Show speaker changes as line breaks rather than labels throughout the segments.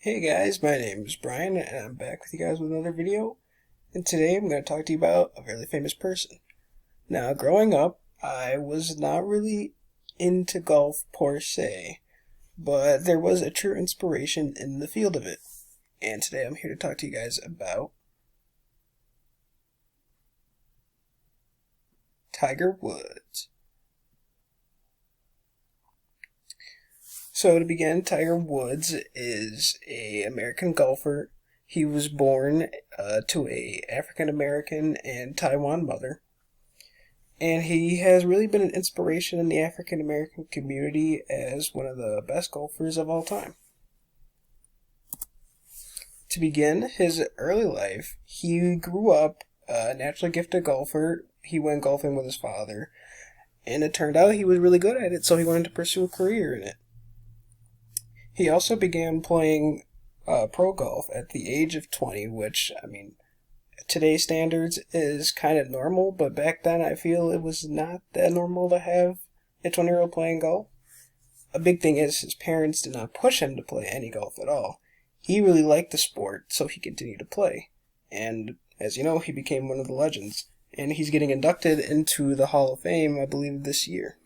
Hey guys, my name is Brian and I'm back with you guys with another video. And today I'm going to talk to you about a really famous person. Now, growing up, I was not really into golf per se, but there was a true inspiration in the field of it. And today I'm here to talk to you guys about Tiger Woods. So to begin, Tiger Woods is an American golfer. He was born to a African American and Taiwan mother, and he has really been an inspiration in the African American community as one of the best golfers of all time. To begin his early life, he grew up a naturally gifted golfer. He went golfing with his father, and it turned out he was really good at it, so he wanted to pursue a career in it. He also began playing pro golf at the age of 20, which, I mean, today's standards is kind of normal, but back then I feel it was not that normal to have a 20-year-old playing golf. A big thing is his parents did not push him to play any golf at all. He really liked the sport, so he continued to play. And as you know, he became one of the legends. And he's getting inducted into the Hall of Fame, I believe, this year.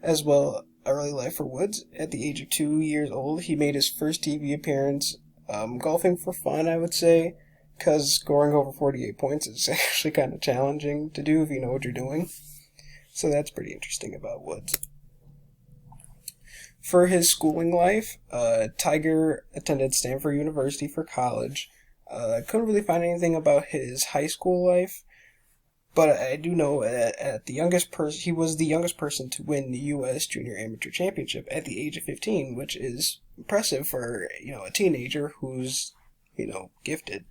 As well, early life for Woods. At the age of 2 years old, he made his first TV appearance, golfing for fun, I would say, because scoring over 48 points is actually kind of challenging to do if you know what you're doing. So that's pretty interesting about Woods. For his schooling life, Tiger attended Stanford University for college. I couldn't really find anything about his high school life, but I do know at the youngest person, he was the youngest person to win the U.S. Junior Amateur Championship at the age of 15, which is impressive for a teenager who's gifted.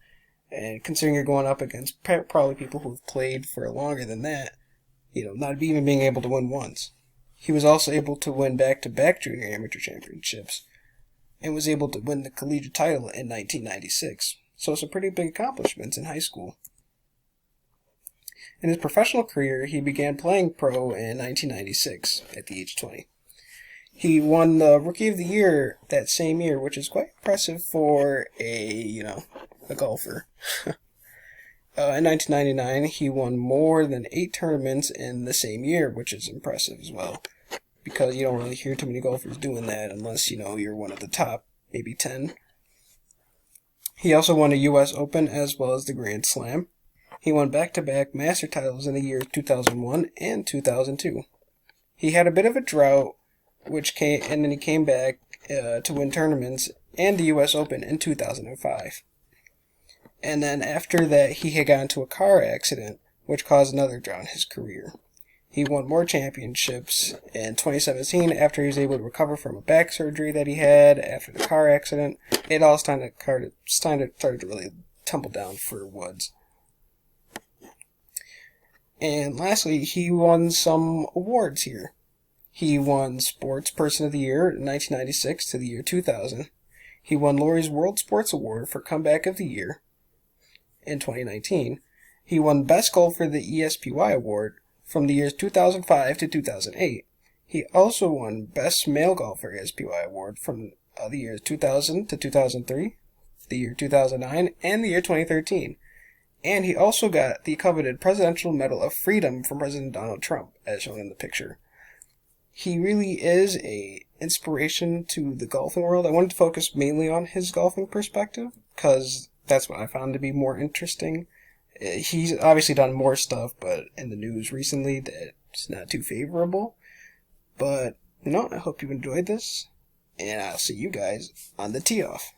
And considering you're going up against probably people who've played for longer than that, not even being able to win once. He was also able to win back-to-back Junior Amateur Championships, and was able to win the collegiate title in 1996. So some pretty big accomplishments in high school. In his professional career, he began playing pro in 1996 at the age of 20. He won the Rookie of the Year that same year, which is quite impressive for a golfer. In 1999, he won more than 8 tournaments in the same year, which is impressive as well, because you don't really hear too many golfers doing that unless, you're one of the top, maybe 10. He also won a U.S. Open as well as the Grand Slam. He won back-to-back Master titles in the years 2001 and 2002. He had a bit of a drought, and then he came back to win tournaments and the U.S. Open in 2005. And then after that, he had gotten into a car accident, which caused another drought in his career. He won more championships in 2017 after he was able to recover from a back surgery that he had after the car accident. It all started to really tumble down for Woods. And lastly, he won some awards here. He won Sports Person of the Year in 1996 to the year 2000. He won Laurie's World Sports Award for Comeback of the Year in 2019. He won Best Golfer the ESPY Award from the years 2005 to 2008. He also won Best Male Golfer ESPY Award from the years 2000 to 2003, the year 2009, and the year 2013. And he also got the coveted Presidential Medal of Freedom from President Donald Trump, as shown in the picture. He really is an inspiration to the golfing world. I wanted to focus mainly on his golfing perspective, because that's what I found to be more interesting. He's obviously done more stuff, but in the news recently that's not too favorable. But, I hope you enjoyed this, and I'll see you guys on the tee-off.